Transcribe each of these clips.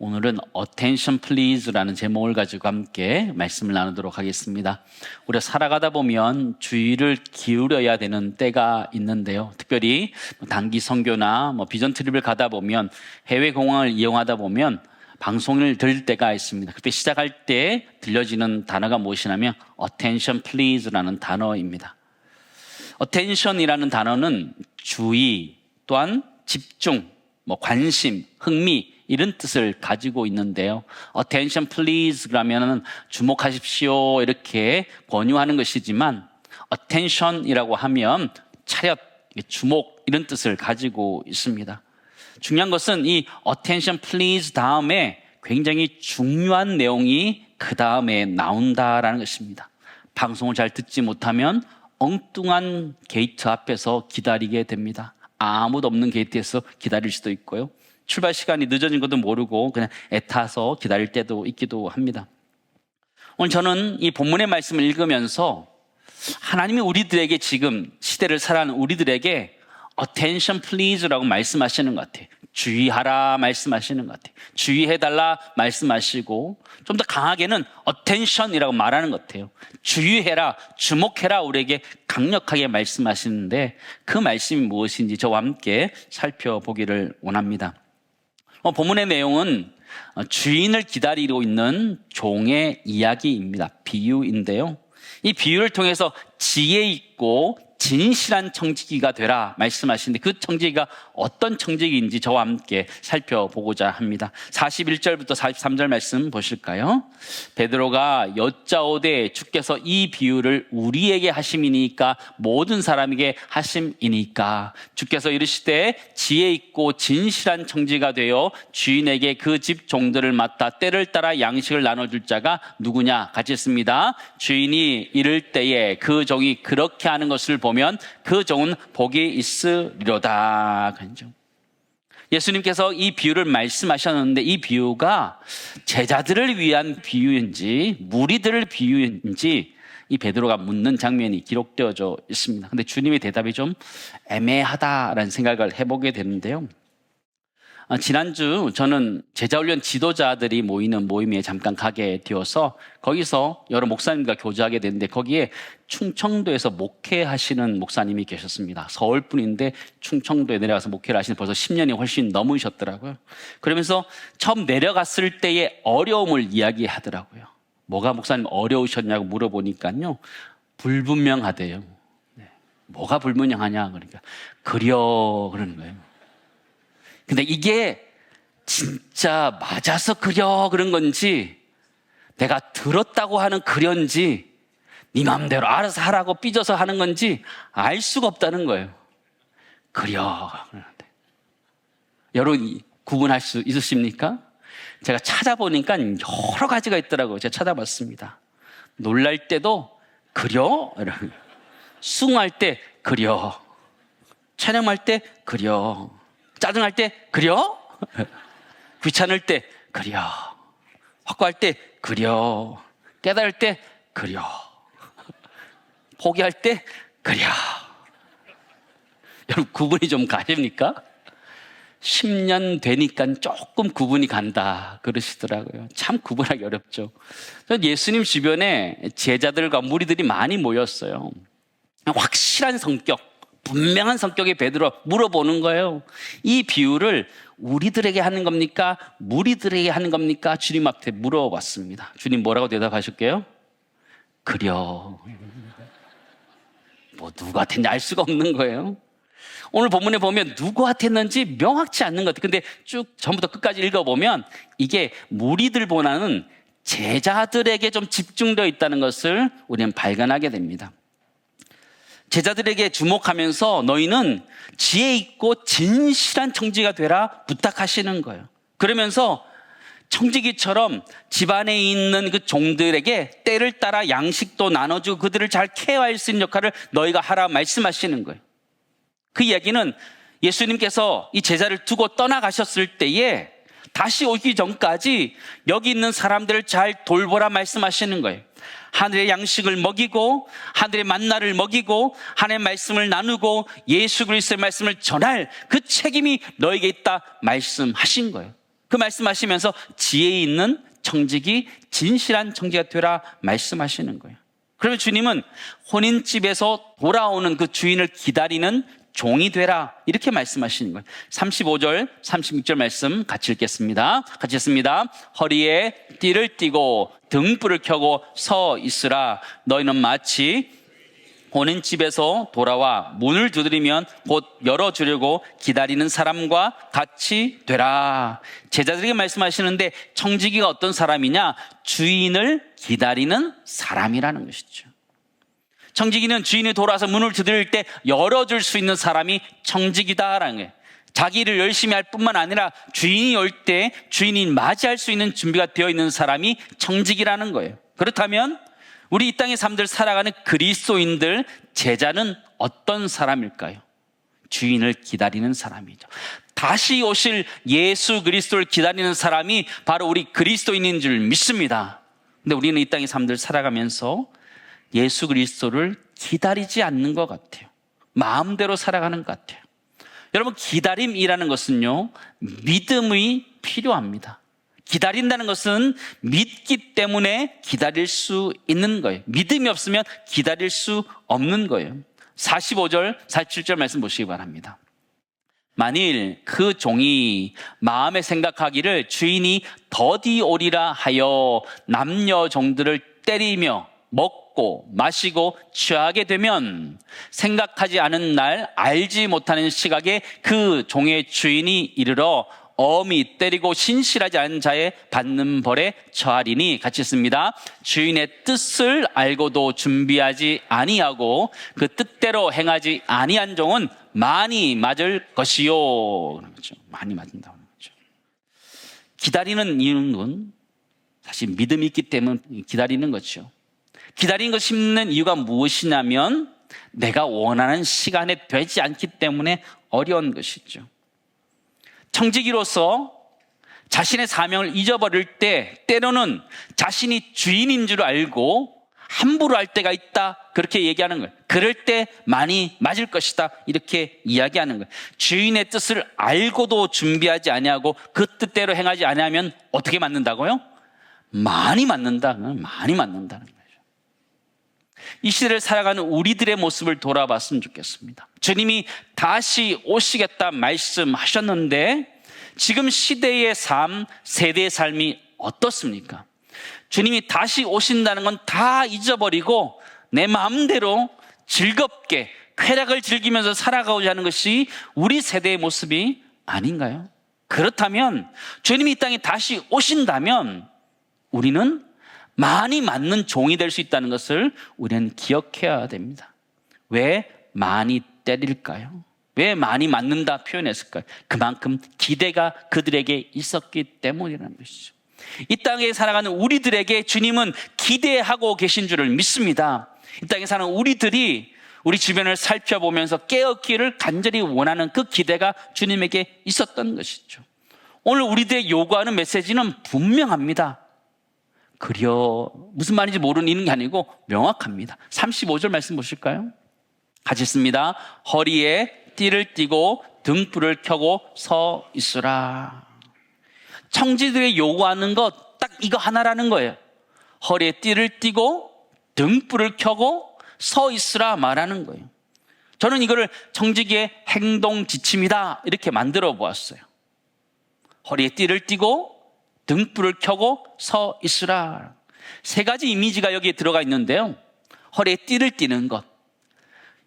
오늘은 Attention Please라는 제목을 가지고 함께 말씀을 나누도록 하겠습니다. 우리가 살아가다 보면 주의를 기울여야 되는 때가 있는데요. 특별히 단기 선교나 비전 트립을 가다 보면 해외 공항을 이용하다 보면 방송을 들을 때가 있습니다. 그때 시작할 때 들려지는 단어가 무엇이냐면 Attention Please라는 단어입니다. Attention이라는 단어는 주의 또한 집중, 관심, 흥미 이런 뜻을 가지고 있는데요. Attention please 그러면은 주목하십시오 이렇게 권유하는 것이지만 attention이라고 하면 차렷, 주목 이런 뜻을 가지고 있습니다. 중요한 것은 이 attention please 다음에 굉장히 중요한 내용이 그 다음에 나온다라는 것입니다. 방송을 잘 듣지 못하면 엉뚱한 게이트 앞에서 기다리게 됩니다. 아무도 없는 게이트에서 기다릴 수도 있고요. 출발 시간이 늦어진 것도 모르고 그냥 애타서 기다릴 때도 있기도 합니다. 오늘 저는 이 본문의 말씀을 읽으면서 하나님이 우리들에게 지금 시대를 살아가는 우리들에게 attention please라고 말씀하시는 것 같아요. 주의하라 말씀하시는 것 같아요. 주의해달라 말씀하시고 좀 더 강하게는 attention이라고 말하는 것 같아요. 주의해라, 주목해라 우리에게 강력하게 말씀하시는데 그 말씀이 무엇인지 저와 함께 살펴보기를 원합니다. 본문의 내용은 주인을 기다리고 있는 종의 이야기입니다. 비유인데요. 이 비유를 통해서 지혜 있고 진실한 청지기가 되라 말씀하시는데 그 청지기가 어떤 청지기인지 저와 함께 살펴보고자 합니다. 41절부터 43절 말씀 보실까요? 베드로가 여짜오되 주께서 이 비유를 우리에게 하심이니까 모든 사람에게 하심이니까 주께서 이르시되 지혜 있고 진실한 청지기가 되어 주인에게 그 집 종들을 맡아 때를 따라 양식을 나눠줄 자가 누구냐 같이 했습니다. 주인이 이를 때에 그 종이 그렇게 하는 것을 보면 그 종은 복이 있으리로다. 예수님께서 이 비유를 말씀하셨는데 이 비유가 제자들을 위한 비유인지 무리들을 비유인지 이 베드로가 묻는 장면이 기록되어져 있습니다. 근데 주님의 대답이 좀 애매하다라는 생각을 해보게 되는데요. 지난주 저는 제자훈련 지도자들이 모이는 모임에 잠깐 가게 되어서 거기서 여러 목사님과 교제하게 됐는데 거기에 충청도에서 목회하시는 목사님이 계셨습니다. 서울 분인데 충청도에 내려가서 목회를 하시는 벌써 10년이 훨씬 넘으셨더라고요. 그러면서 처음 내려갔을 때의 어려움을 이야기하더라고요. 뭐가 목사님 어려우셨냐고 물어보니까요. 불분명하대요. 뭐가 불분명하냐 그러니까 그려 그러는 거예요. 근데 이게 진짜 맞아서 그런 건지 내가 들었다고 하는 그련지 네 마음대로 알아서 하라고 삐져서 하는 건지 알 수가 없다는 거예요. 그려. 여러분 구분할 수 있으십니까? 제가 찾아보니까 여러 가지가 있더라고요. 제가 찾아봤습니다. 놀랄 때도 그려. 수긍할 때 그려. 찬양할 때 그려. 짜증날 때 그려? 귀찮을 때 그려. 확고할 때 그려. 깨달을 때 그려. 포기할 때 그려. 여러분 구분이 좀 가십니까? 10년 되니까 조금 구분이 간다 그러시더라고요. 참 구분하기 어렵죠. 예수님 주변에 제자들과 무리들이 많이 모였어요. 확실한 성격, 분명한 성격의 베드로 물어보는 거예요. 이 비유를 우리들에게 하는 겁니까? 무리들에게 하는 겁니까? 주님 앞에 물어봤습니다. 주님 뭐라고 대답하실게요? 그려. 누구한테인지 알 수가 없는 거예요. 오늘 본문에 보면 누구한테 했는지 명확치 않는 것 같아요. 근데 쭉 전부터 끝까지 읽어보면 이게 무리들보다는 제자들에게 좀 집중되어 있다는 것을 우리는 발견하게 됩니다. 제자들에게 주목하면서 너희는 지혜 있고 진실한 청지기가 되라 부탁하시는 거예요. 그러면서 청지기처럼 집안에 있는 그 종들에게 때를 따라 양식도 나눠주고 그들을 잘 케어할 수 있는 역할을 너희가 하라 말씀하시는 거예요. 그 이야기는 예수님께서 이 제자를 두고 떠나가셨을 때에 다시 오기 전까지 여기 있는 사람들을 잘 돌보라 말씀하시는 거예요. 하늘의 양식을 먹이고 하늘의 만나를 먹이고 하나님의 말씀을 나누고 예수 그리스도의 말씀을 전할 그 책임이 너에게 있다 말씀하신 거예요. 그 말씀하시면서 지혜 있는 청지기, 진실한 청지기가 되라 말씀하시는 거예요. 그러면 주님은 혼인집에서 돌아오는 그 주인을 기다리는 종이 되라 이렇게 말씀하시는 거예요. 35절, 36절 말씀 같이 읽겠습니다. 같이 읽습니다. 허리에 띠를 띠고 등불을 켜고 서 있으라. 너희는 마치 혼인집에서 돌아와 문을 두드리면 곧 열어주려고 기다리는 사람과 같이 되라. 제자들에게 말씀하시는데 청지기가 어떤 사람이냐? 주인을 기다리는 사람이라는 것이죠. 청지기는 주인이 돌아와서 문을 두드릴 때 열어줄 수 있는 사람이 청지기다라는 거예요. 자기를 열심히 할 뿐만 아니라 주인이 올 때 주인이 맞이할 수 있는 준비가 되어 있는 사람이 청지기라는 거예요. 그렇다면 우리 이 땅의 삶들 살아가는 그리스도인들, 제자는 어떤 사람일까요? 주인을 기다리는 사람이죠. 다시 오실 예수 그리스도를 기다리는 사람이 바로 우리 그리스도인인 줄 믿습니다. 근데 우리는 이 땅의 삶들 살아가면서 예수 그리스도를 기다리지 않는 것 같아요. 마음대로 살아가는 것 같아요. 여러분, 기다림이라는 것은요, 믿음이 필요합니다. 기다린다는 것은 믿기 때문에 기다릴 수 있는 거예요. 믿음이 없으면 기다릴 수 없는 거예요. 45절, 47절 말씀 보시기 바랍니다. 만일 그 종이 마음에 생각하기를 주인이 더디 오리라 하여 남녀 종들을 때리며 먹고 마시고 취하게 되면 생각하지 않은 날 알지 못하는 시각에 그 종의 주인이 이르러 엄히 때리고 신실하지 않은 자의 받는 벌에 처하리니. 같이 읽습니다. 주인의 뜻을 알고도 준비하지 아니하고 그 뜻대로 행하지 아니한 종은 많이 맞을 것이요. 그렇죠. 많이 맞는다고 하는 거죠. 기다리는 이유는 사실 믿음이 있기 때문에 기다리는 거죠. 기다리는 것이 힘든 이유가 무엇이냐면 내가 원하는 시간에 되지 않기 때문에 어려운 것이죠. 청지기로서 자신의 사명을 잊어버릴 때 때로는 자신이 주인인 줄 알고 함부로 할 때가 있다, 그렇게 얘기하는 거예요. 그럴 때 많이 맞을 것이다, 이렇게 이야기하는 거예요. 주인의 뜻을 알고도 준비하지 아니하고 그 뜻대로 행하지 아니하면 어떻게 맞는다고요? 많이 맞는다는 거예요. 이 시대를 살아가는 우리들의 모습을 돌아봤으면 좋겠습니다. 주님이 다시 오시겠다 말씀하셨는데 지금 시대의 삶, 세대의 삶이 어떻습니까? 주님이 다시 오신다는 건 다 잊어버리고 내 마음대로 즐겁게 쾌락을 즐기면서 살아가고자 하는 것이 우리 세대의 모습이 아닌가요? 그렇다면 주님이 이 땅에 다시 오신다면 우리는 많이 맞는 종이 될 수 있다는 것을 우리는 기억해야 됩니다. 왜 많이 때릴까요? 왜 많이 맞는다 표현했을까요? 그만큼 기대가 그들에게 있었기 때문이라는 것이죠. 이 땅에 살아가는 우리들에게 주님은 기대하고 계신 줄을 믿습니다. 이 땅에 사는 우리들이 우리 주변을 살펴보면서 깨었기를 간절히 원하는 그 기대가 주님에게 있었던 것이죠. 오늘 우리들에게 요구하는 메시지는 분명합니다. 그려 무슨 말인지 모르는 게 아니고 명확합니다. 35절 말씀 보실까요? 같이 읽습니다. 허리에 띠를 띠고 등불을 켜고 서 있으라. 청지들이 요구하는 것 딱 이거 하나라는 거예요. 허리에 띠를 띠고 등불을 켜고 서 있으라 말하는 거예요. 저는 이거를 청지기의 행동 지침이다 이렇게 만들어 보았어요. 허리에 띠를 띠고 등불을 켜고 서 있으라. 세 가지 이미지가 여기에 들어가 있는데요. 허리에 띠를 띠는 것.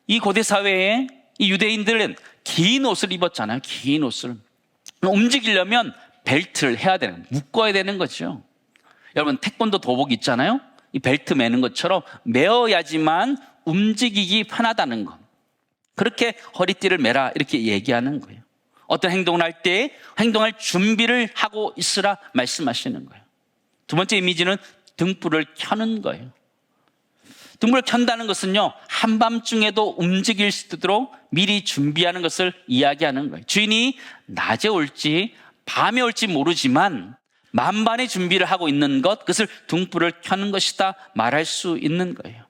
이 고대 사회에 이 유대인들은 긴 옷을 입었잖아요. 긴 옷을. 움직이려면 벨트를 해야 되는, 묶어야 되는 거죠. 여러분 태권도 도복 있잖아요. 이 벨트 매는 것처럼 매어야지만 움직이기 편하다는 것. 그렇게 허리띠를 매라 이렇게 얘기하는 거예요. 어떤 행동을 할 때 행동할 준비를 하고 있으라 말씀하시는 거예요. 두 번째 이미지는 등불을 켜는 거예요. 등불을 켠다는 것은요, 한밤중에도 움직일 수 있도록 미리 준비하는 것을 이야기하는 거예요. 주인이 낮에 올지 밤에 올지 모르지만 만반의 준비를 하고 있는 것, 그것을 등불을 켜는 것이다 말할 수 있는 거예요.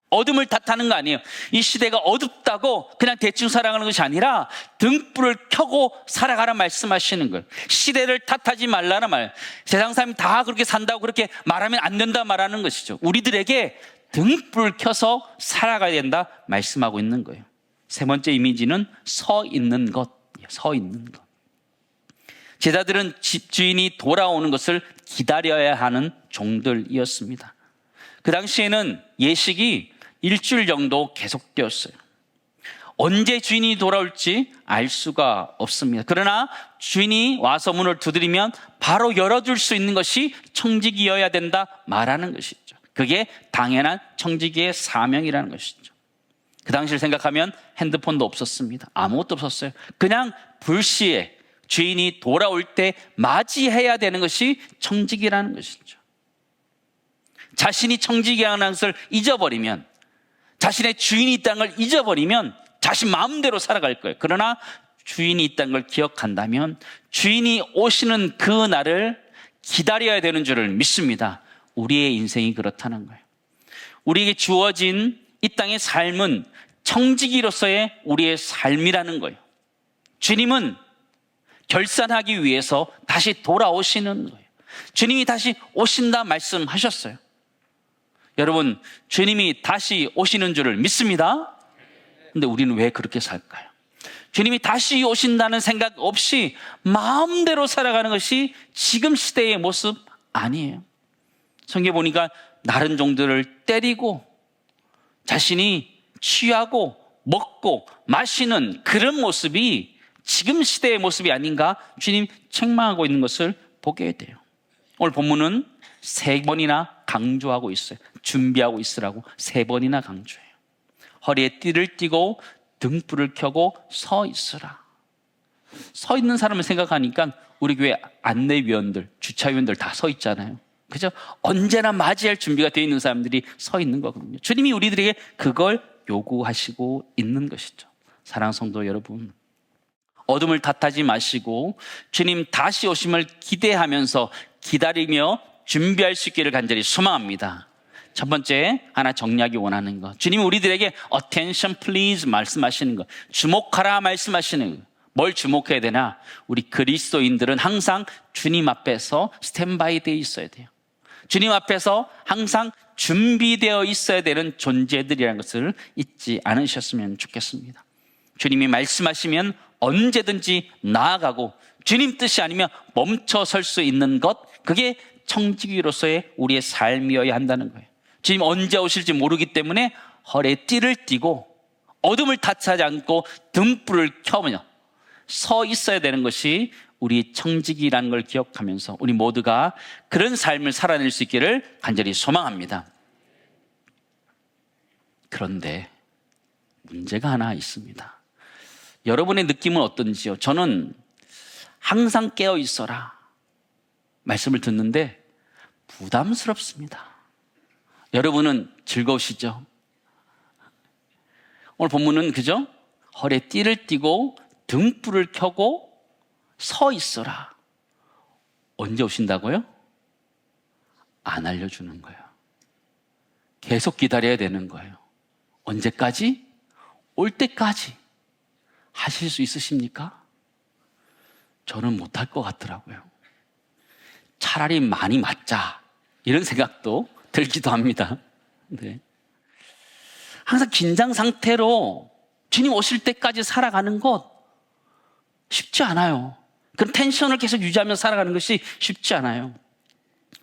어둠을 탓하는 거 아니에요. 이 시대가 어둡다고 그냥 대충 살아가는 것이 아니라 등불을 켜고 살아가라 말씀하시는 거예요. 시대를 탓하지 말라는 말. 세상 사람이 다 그렇게 산다고 그렇게 말하면 안 된다 말하는 것이죠. 우리들에게 등불을 켜서 살아가야 된다 말씀하고 있는 거예요. 세 번째 이미지는 서 있는 것. 서 있는 것. 제자들은 집 주인이 돌아오는 것을 기다려야 하는 종들이었습니다. 그 당시에는 예식이 일주일 정도 계속되었어요. 언제 주인이 돌아올지 알 수가 없습니다. 그러나 주인이 와서 문을 두드리면 바로 열어줄 수 있는 것이 청지기여야 된다 말하는 것이죠. 그게 당연한 청지기의 사명이라는 것이죠. 그 당시를 생각하면 핸드폰도 없었습니다. 아무것도 없었어요. 그냥 불시에 주인이 돌아올 때 맞이해야 되는 것이 청지기라는 것이죠. 자신이 청지기라는 것을 잊어버리면, 자신의 주인이 있다는 걸 잊어버리면 자신 마음대로 살아갈 거예요. 그러나 주인이 있다는 걸 기억한다면 주인이 오시는 그 날을 기다려야 되는 줄을 믿습니다. 우리의 인생이 그렇다는 거예요. 우리에게 주어진 이 땅의 삶은 청지기로서의 우리의 삶이라는 거예요. 주님은 결산하기 위해서 다시 돌아오시는 거예요. 주님이 다시 오신다 말씀하셨어요. 여러분, 주님이 다시 오시는 줄을 믿습니다. 근데 우리는 왜 그렇게 살까요? 주님이 다시 오신다는 생각 없이 마음대로 살아가는 것이 지금 시대의 모습 아니에요. 성경에 보니까 다른 종들을 때리고 자신이 취하고 먹고 마시는 그런 모습이 지금 시대의 모습이 아닌가 주님 책망하고 있는 것을 보게 돼요. 오늘 본문은 3번이나 강조하고 있어요. 준비하고 있으라고 3번이나 강조해요. 허리에 띠를 띠고 등불을 켜고 서 있으라. 서 있는 사람을 생각하니까 우리 교회 안내위원들, 주차위원들 다 서 있잖아요. 그죠? 언제나 맞이할 준비가 되어 있는 사람들이 서 있는 거거든요. 주님이 우리들에게 그걸 요구하시고 있는 것이죠. 사랑하는 성도 여러분, 어둠을 탓하지 마시고 주님 다시 오심을 기대하면서 기다리며 준비할 수 있기를 간절히 소망합니다. 첫 번째, 하나 정리하기 원하는 것. 주님이 우리들에게 attention please 말씀하시는 것. 주목하라 말씀하시는 것. 뭘 주목해야 되나? 우리 그리스도인들은 항상 주님 앞에서 스탠바이 되어 있어야 돼요. 주님 앞에서 항상 준비되어 있어야 되는 존재들이라는 것을 잊지 않으셨으면 좋겠습니다. 주님이 말씀하시면 언제든지 나아가고 주님 뜻이 아니면 멈춰 설 수 있는 것, 그게 청지기로서의 우리의 삶이어야 한다는 거예요. 주님 언제 오실지 모르기 때문에 허리에 띠를 띠고 어둠을 탓하지 않고 등불을 켜며 서 있어야 되는 것이 우리 청지기라는 걸 기억하면서 우리 모두가 그런 삶을 살아낼 수 있기를 간절히 소망합니다. 그런데 문제가 하나 있습니다. 여러분의 느낌은 어떤지요? 저는 항상 깨어 있어라 말씀을 듣는데 부담스럽습니다. 여러분은 즐거우시죠? 오늘 본문은 그죠? 허리에 띠를 띠고 등불을 켜고 서 있어라. 언제 오신다고요? 안 알려주는 거예요. 계속 기다려야 되는 거예요. 언제까지? 올 때까지. 하실 수 있으십니까? 저는 못할 것 같더라고요. 차라리 많이 맞자 이런 생각도 들기도 합니다. 네. 항상 긴장 상태로 주님 오실 때까지 살아가는 것 쉽지 않아요. 그런 텐션을 계속 유지하면서 살아가는 것이 쉽지 않아요.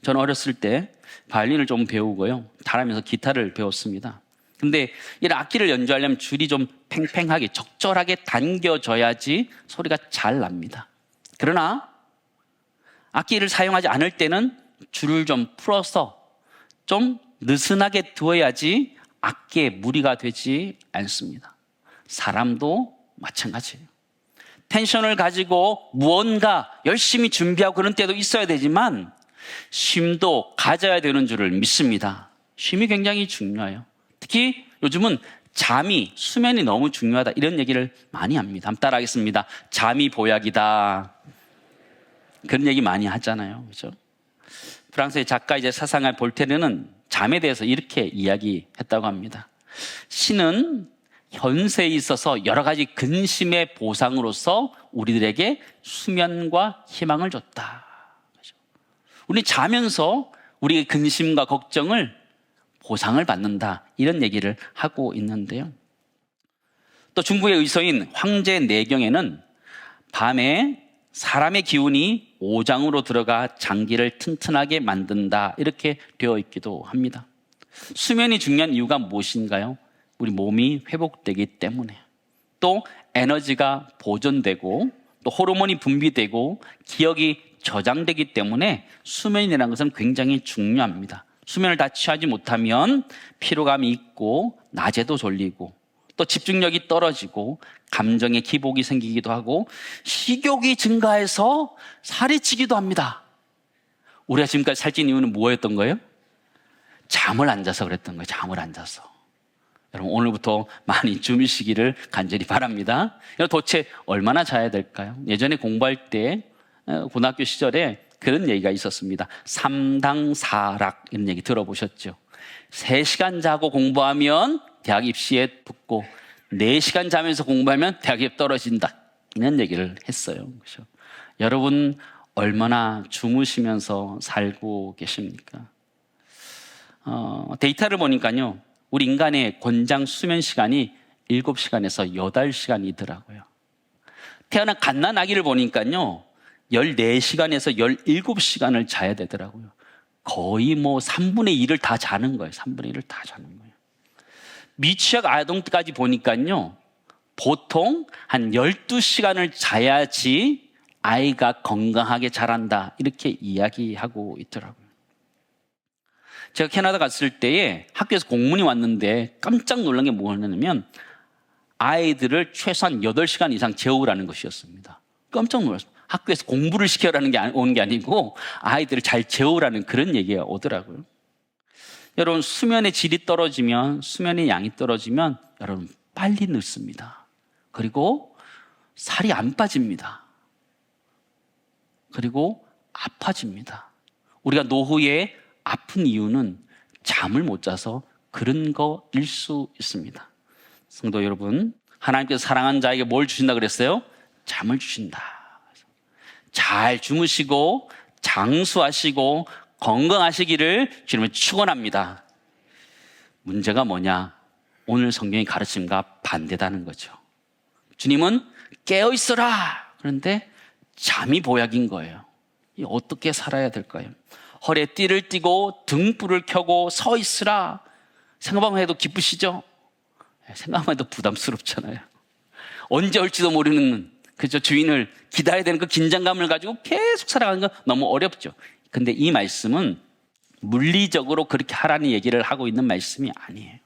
저는 어렸을 때 바이올린을 좀 배우고요, 잘하면서 기타를 배웠습니다. 근데 이 악기를 연주하려면 줄이 좀 팽팽하게 적절하게 당겨져야지 소리가 잘 납니다. 그러나 악기를 사용하지 않을 때는 줄을 좀 풀어서 좀 느슨하게 두어야지 악기에 무리가 되지 않습니다. 사람도 마찬가지예요. 텐션을 가지고 무언가 열심히 준비하고 그런 때도 있어야 되지만 쉼도 가져야 되는 줄을 믿습니다. 쉼이 굉장히 중요해요. 특히 요즘은 잠이, 수면이 너무 중요하다 이런 얘기를 많이 합니다. 한번 따라하겠습니다. 잠이 보약이다. 그런 얘기 많이 하잖아요. 그렇죠? 프랑스의 작가이자 사상가 볼테르는 잠에 대해서 이렇게 이야기했다고 합니다. 신은 현세에 있어서 여러 가지 근심의 보상으로서 우리들에게 수면과 희망을 줬다. 우리 자면서 우리의 근심과 걱정을 보상을 받는다, 이런 얘기를 하고 있는데요. 또 중국의 의서인 황제 내경에는 밤에 사람의 기운이 오장으로 들어가 장기를 튼튼하게 만든다, 이렇게 되어 있기도 합니다. 수면이 중요한 이유가 무엇인가요? 우리 몸이 회복되기 때문에, 또 에너지가 보존되고, 또 호르몬이 분비되고 기억이 저장되기 때문에 수면이라는 것은 굉장히 중요합니다. 수면을 다 취하지 못하면 피로감이 있고 낮에도 졸리고 또 집중력이 떨어지고 감정의 기복이 생기기도 하고 식욕이 증가해서 살이 찌기도 합니다. 우리가 지금까지 살찐 이유는 뭐였던 거예요? 잠을 안 자서 그랬던 거예요. 잠을 안 자서. 여러분, 오늘부터 많이 주무시기를 간절히 바랍니다. 도대체 얼마나 자야 될까요? 예전에 공부할 때 고등학교 시절에 그런 얘기가 있었습니다. 3당 4락, 이런 얘기 들어보셨죠? 3시간 자고 공부하면 대학 입시에 붙고 4시간 자면서 공부하면 대학에 떨어진다, 이런 얘기를 했어요. 그렇죠? 여러분, 얼마나 주무시면서 살고 계십니까? 데이터를 보니까요, 우리 인간의 권장 수면 시간이 7시간에서 8시간이더라고요. 태어난 갓난아기를 보니까요, 14시간에서 17시간을 자야 되더라고요. 거의 3분의 1을 다 자는 거예요. 3분의 1을 다 자는 거예요. 미취학 아동까지 보니까요, 보통 한 12시간을 자야지 아이가 건강하게 자란다, 이렇게 이야기하고 있더라고요. 제가 캐나다 갔을 때에 학교에서 공문이 왔는데 깜짝 놀란 게 뭐냐면 아이들을 최소한 8시간 이상 재우라는 것이었습니다. 깜짝 놀랐어요. 학교에서 공부를 시켜라는 게 온 게 아니고 아이들을 잘 재우라는 그런 얘기가 오더라고요. 여러분, 수면의 질이 떨어지면, 수면의 양이 떨어지면 여러분 빨리 늙습니다. 그리고 살이 안 빠집니다. 그리고 아파집니다. 우리가 노후에 아픈 이유는 잠을 못 자서 그런 거일 수 있습니다. 성도 여러분, 하나님께서 사랑하는 자에게 뭘 주신다 그랬어요? 잠을 주신다. 잘 주무시고 장수하시고 건강하시기를 주님을 축원합니다. 문제가 뭐냐? 오늘 성경의 가르침과 반대다는 거죠. 주님은 깨어 있어라, 그런데 잠이 보약인 거예요. 어떻게 살아야 될까요? 허리에 띠를 띠고 등불을 켜고 서 있으라. 생각만 해도 기쁘시죠? 생각만 해도 부담스럽잖아요. 언제 올지도 모르는, 그죠? 주인을 기다려야 되는 그 긴장감을 가지고 계속 살아가는 건 너무 어렵죠. 근데 이 말씀은 물리적으로 그렇게 하라는 얘기를 하고 있는 말씀이 아니에요.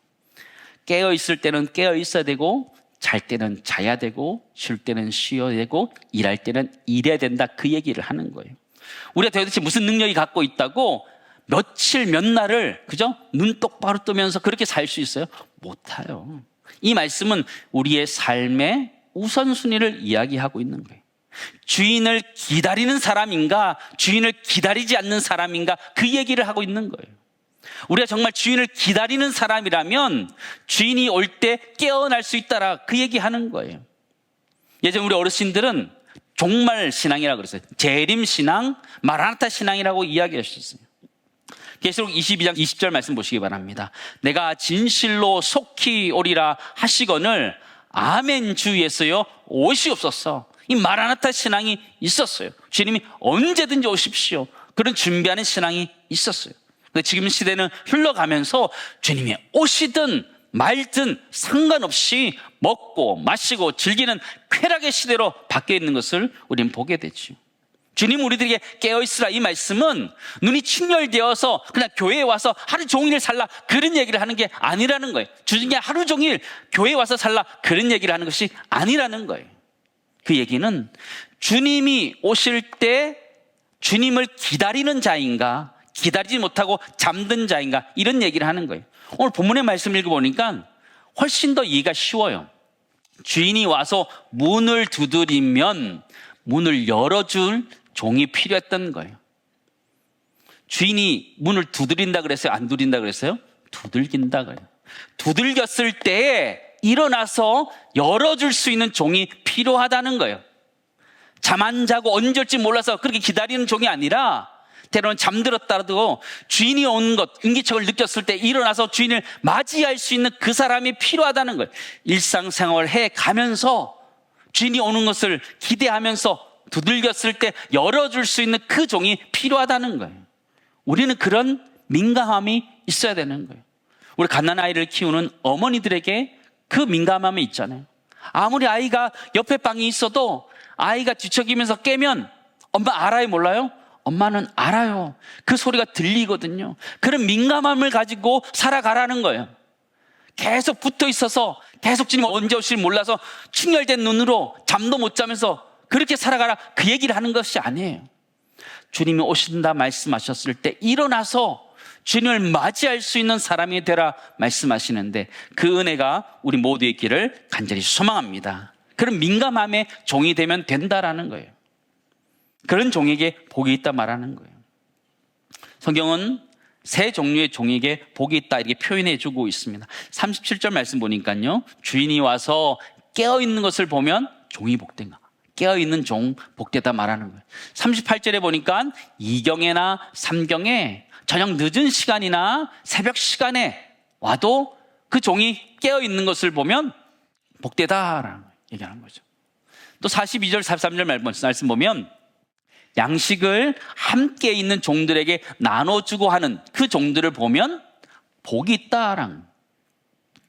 깨어 있을 때는 깨어 있어야 되고, 잘 때는 자야 되고, 쉴 때는 쉬어야 되고, 일할 때는 일해야 된다, 그 얘기를 하는 거예요. 우리가 도대체 무슨 능력이 갖고 있다고 며칠 몇 날을, 그죠? 눈 똑바로 뜨면서 그렇게 살 수 있어요? 못해요. 이 말씀은 우리의 삶의 우선순위를 이야기하고 있는 거예요. 주인을 기다리는 사람인가, 주인을 기다리지 않는 사람인가, 그 얘기를 하고 있는 거예요. 우리가 정말 주인을 기다리는 사람이라면 주인이 올 때 깨어날 수 있다라, 그 얘기하는 거예요. 예전 우리 어르신들은 종말 신앙이라고 그랬어요. 재림 신앙, 마라나타 신앙이라고 이야기하셨어요. 계시록 22장 20절 말씀 보시기 바랍니다. 내가 진실로 속히 오리라 하시거늘 아멘 주위에서요 오시옵소서. 이 마라나타 신앙이 있었어요. 주님이 언제든지 오십시오, 그런 준비하는 신앙이 있었어요. 근데 지금 시대는 흘러가면서 주님이 오시든 말든 상관없이 먹고 마시고 즐기는 쾌락의 시대로 바뀌어 있는 것을 우리는 보게 되죠. 주님 우리들에게 깨어있으라, 이 말씀은 눈이 충혈되어서 그냥 교회에 와서 하루 종일 살라, 그런 얘기를 하는 게 아니라는 거예요. 주중에 하루 종일 교회에 와서 살라, 그런 얘기를 하는 것이 아니라는 거예요. 그 얘기는 주님이 오실 때 주님을 기다리는 자인가, 기다리지 못하고 잠든 자인가, 이런 얘기를 하는 거예요. 오늘 본문의 말씀 읽어보니까 훨씬 더 이해가 쉬워요. 주인이 와서 문을 두드리면 문을 열어줄 종이 필요했던 거예요. 주인이 문을 두드린다 그랬어요? 안 두드린다 그랬어요? 두들긴다 그래요. 두들겼을 때에 일어나서 열어줄 수 있는 종이 필요하다는 거예요. 잠 안 자고 언제 올지 몰라서 그렇게 기다리는 종이 아니라 때로는 잠들었다도 주인이 오는 것, 인기척을 느꼈을 때 일어나서 주인을 맞이할 수 있는 그 사람이 필요하다는 거예요. 일상생활을 해가면서 주인이 오는 것을 기대하면서 두들겼을 때 열어줄 수 있는 그 종이 필요하다는 거예요. 우리는 그런 민감함이 있어야 되는 거예요. 우리 갓난 아이를 키우는 어머니들에게 그 민감함이 있잖아요. 아무리 아이가 옆에 방이 있어도 아이가 뒤척이면서 깨면 엄마 알아요, 몰라요? 엄마는 알아요. 그 소리가 들리거든요. 그런 민감함을 가지고 살아가라는 거예요. 계속 붙어 있어서 계속 주님 언제 오실지 몰라서 충혈된 눈으로 잠도 못 자면서 그렇게 살아가라, 그 얘기를 하는 것이 아니에요. 주님이 오신다 말씀하셨을 때 일어나서 주님을 맞이할 수 있는 사람이 되라 말씀하시는데, 그 은혜가 우리 모두의 길을 간절히 소망합니다. 그런 민감함의 종이 되면 된다라는 거예요. 그런 종에게 복이 있다 말하는 거예요. 성경은 세 종류의 종에게 복이 있다 이렇게 표현해 주고 있습니다. 37절 말씀 보니까요, 주인이 와서 깨어있는 것을 보면 종이 복된가, 깨어있는 종 복되다 말하는 거예요. 38절에 보니까 2경에나 3경에 저녁 늦은 시간이나 새벽 시간에 와도 그 종이 깨어있는 것을 보면 복되다라는 얘기하는 거죠. 또 42절 43절 말씀 보면 양식을 함께 있는 종들에게 나눠주고 하는 그 종들을 보면 복이 있다라는,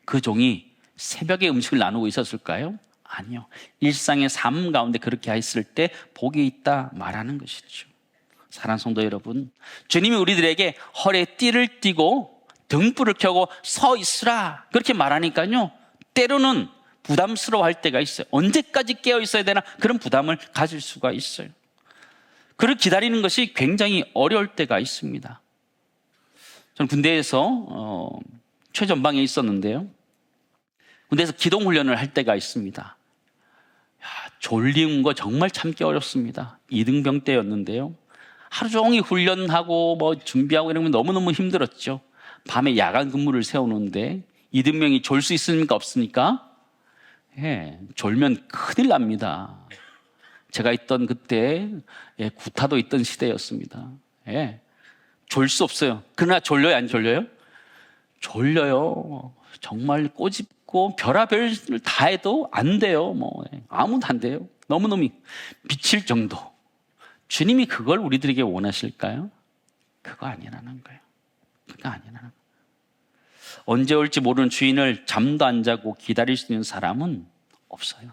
그 종이 새벽에 음식을 나누고 있었을까요? 아니요. 일상의 삶 가운데 그렇게 했을 때 복이 있다 말하는 것이죠. 사랑하는 성도 여러분, 주님이 우리들에게 허리에 띠를 띠고 등불을 켜고 서 있으라 그렇게 말하니까요, 때로는 부담스러워할 때가 있어요. 언제까지 깨어 있어야 되나, 그런 부담을 가질 수가 있어요. 그를 기다리는 것이 굉장히 어려울 때가 있습니다. 저는 군대에서 최전방에 있었는데요, 군대에서 기동훈련을 할 때가 있습니다. 졸린 거 정말 참기 어렵습니다. 2등병 때였는데요, 하루 종일 훈련하고 뭐 준비하고 이러면 너무너무 힘들었죠. 밤에 야간 근무를 세우는데 2등병이 졸 수 있습니까, 없습니까? 졸면 큰일 납니다. 제가 있던 그때 구타도 있던 시대였습니다. 졸 수 없어요. 그러나 졸려요, 안 졸려요? 졸려요. 정말 꼬집고 별의별 다 해도 안 돼요. 아무도 안 돼요. 너무너무 미칠 정도. 주님이 그걸 우리들에게 원하실까요? 그거 아니라는 거예요. 그거 아니라는 거예요. 언제 올지 모르는 주인을 잠도 안 자고 기다릴 수 있는 사람은 없어요.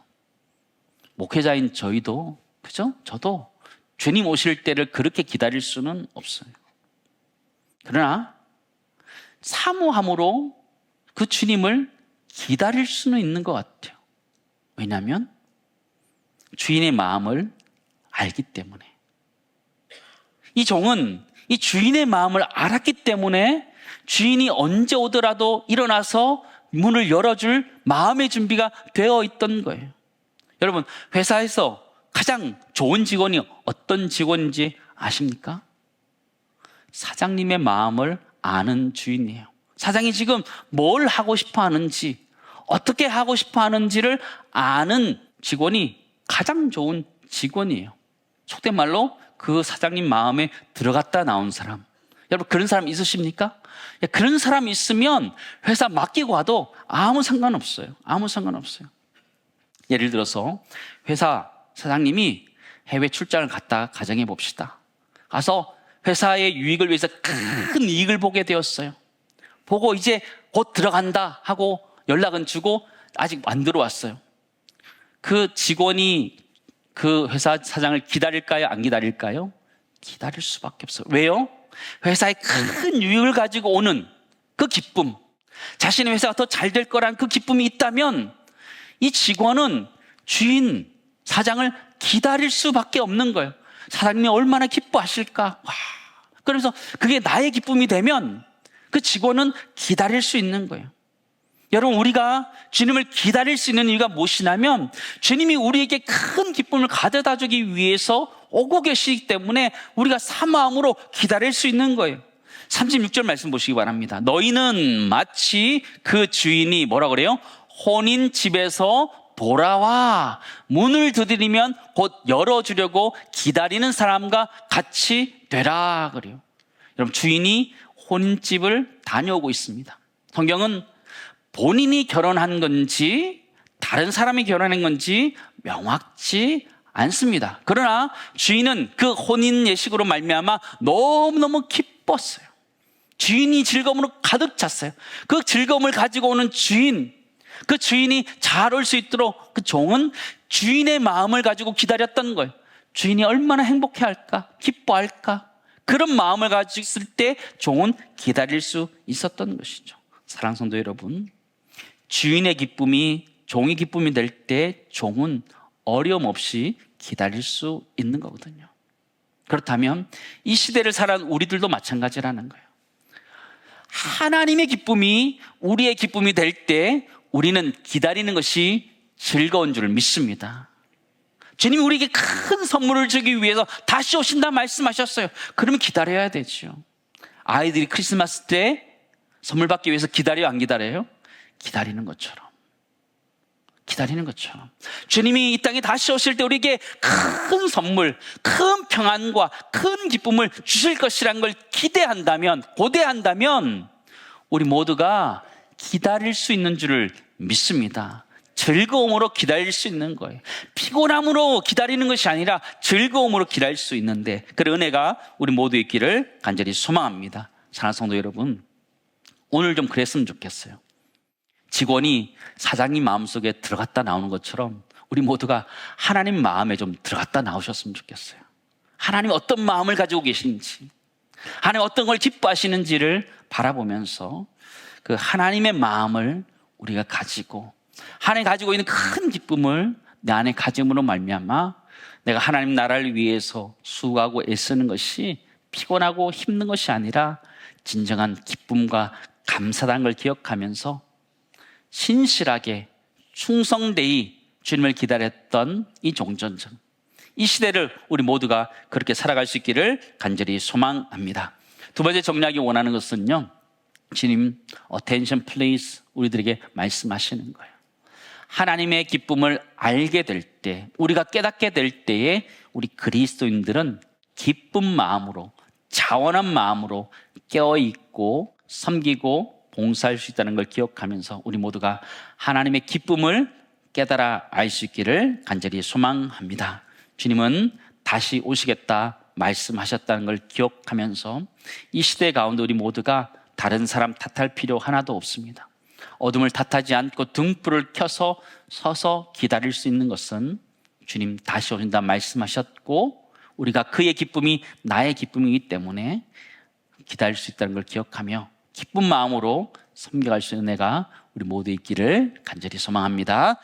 목회자인 저희도, 그죠? 저도 주님 오실 때를 그렇게 기다릴 수는 없어요. 그러나 사모함으로 그 주님을 기다릴 수는 있는 것 같아요. 왜냐하면 주인의 마음을 알기 때문에. 이 종은 이 주인의 마음을 알았기 때문에 주인이 언제 오더라도 일어나서 문을 열어줄 마음의 준비가 되어 있던 거예요. 여러분, 회사에서 가장 좋은 직원이 어떤 직원인지 아십니까? 사장님의 마음을 아는 주인이에요. 사장이 지금 뭘 하고 싶어 하는지, 어떻게 하고 싶어 하는지를 아는 직원이 가장 좋은 직원이에요. 속된 말로 그 사장님 마음에 들어갔다 나온 사람. 여러분, 그런 사람 있으십니까? 그런 사람 있으면 회사 맡기고 와도 아무 상관없어요. 아무 상관없어요. 예를 들어서 회사 사장님이 해외 출장을 갔다 가정해 봅시다. 가서 회사의 유익을 위해서 큰 이익을 보게 되었어요. 보고 이제 곧 들어간다 하고 연락은 주고 아직 안 들어왔어요. 그 직원이 그 회사 사장을 기다릴까요? 안 기다릴까요? 기다릴 수밖에 없어요. 왜요? 회사에 큰 유익을 가지고 오는 그 기쁨, 자신의 회사가 더 잘 될 거란 그 기쁨이 있다면 이 직원은 주인, 사장을 기다릴 수밖에 없는 거예요. 사장님이 얼마나 기뻐하실까? 와. 그래서 그게 나의 기쁨이 되면 그 직원은 기다릴 수 있는 거예요. 여러분, 우리가 주님을 기다릴 수 있는 이유가 무엇이냐면 주님이 우리에게 큰 기쁨을 가져다 주기 위해서 오고 계시기 때문에 우리가 사마음으로 기다릴 수 있는 거예요. 36절 말씀 보시기 바랍니다. 너희는 마치 그 주인이 뭐라 그래요? 혼인 집에서 돌아와 문을 두드리면 곧 열어주려고 기다리는 사람과 같이 되라 그래요. 여러분, 주인이 혼인집을 다녀오고 있습니다. 성경은 본인이 결혼한 건지 다른 사람이 결혼한 건지 명확치 않습니다. 그러나 주인은 그 혼인 예식으로 말미암아 너무너무 기뻤어요. 주인이 즐거움으로 가득 찼어요. 그 즐거움을 가지고 오는 주인, 그 주인이 잘 올 수 있도록 그 종은 주인의 마음을 가지고 기다렸던 거예요. 주인이 얼마나 행복해할까, 기뻐할까, 그런 마음을 가지고 있을 때 종은 기다릴 수 있었던 것이죠. 사랑하는 성도 여러분, 주인의 기쁨이 종의 기쁨이 될 때 종은 어려움 없이 기다릴 수 있는 거거든요. 그렇다면 이 시대를 살아온 우리들도 마찬가지라는 거예요. 하나님의 기쁨이 우리의 기쁨이 될 때 우리는 기다리는 것이 즐거운 줄을 믿습니다. 주님이 우리에게 큰 선물을 주기 위해서 다시 오신다 말씀하셨어요. 그러면 기다려야 되죠. 아이들이 크리스마스 때 선물 받기 위해서 기다려요, 안 기다려요? 기다리는 것처럼. 기다리는 것처럼 주님이 이 땅에 다시 오실 때 우리에게 큰 선물, 큰 평안과 큰 기쁨을 주실 것이라는 걸 기대한다면, 고대한다면 우리 모두가 기다릴 수 있는 줄을 믿습니다. 즐거움으로 기다릴 수 있는 거예요. 피곤함으로 기다리는 것이 아니라 즐거움으로 기다릴 수 있는데, 그 은혜가 우리 모두 있기를 간절히 소망합니다. 사랑하는 성도 여러분, 오늘 좀 그랬으면 좋겠어요. 직원이 사장님 마음속에 들어갔다 나오는 것처럼 우리 모두가 하나님 마음에 좀 들어갔다 나오셨으면 좋겠어요. 하나님 어떤 마음을 가지고 계신지, 하나님 어떤 걸 기뻐하시는지를 바라보면서 그 하나님의 마음을 우리가 가지고, 하나님 가지고 있는 큰 기쁨을 내 안에 가짐으로 말미암아 내가 하나님 나라를 위해서 수고하고 애쓰는 것이 피곤하고 힘든 것이 아니라 진정한 기쁨과 감사라는 걸 기억하면서 신실하게 충성되이 주님을 기다렸던 이 종전선, 이 시대를 우리 모두가 그렇게 살아갈 수 있기를 간절히 소망합니다. 두 번째 정리하기 원하는 것은요, 주님 attention please 우리들에게 말씀하시는 거예요. 하나님의 기쁨을 알게 될 때, 우리가 깨닫게 될 때에 우리 그리스도인들은 기쁜 마음으로, 자원한 마음으로 깨어있고 섬기고 봉사할 수 있다는 걸 기억하면서 우리 모두가 하나님의 기쁨을 깨달아 알 수 있기를 간절히 소망합니다. 주님은 다시 오시겠다 말씀하셨다는 걸 기억하면서 이 시대 가운데 우리 모두가 다른 사람 탓할 필요 하나도 없습니다. 어둠을 탓하지 않고 등불을 켜서 서서 기다릴 수 있는 것은 주님 다시 오신다 말씀하셨고, 우리가 그의 기쁨이 나의 기쁨이기 때문에 기다릴 수 있다는 걸 기억하며 기쁜 마음으로 섬겨갈 수 있는 은혜가 우리 모두 있기를 간절히 소망합니다.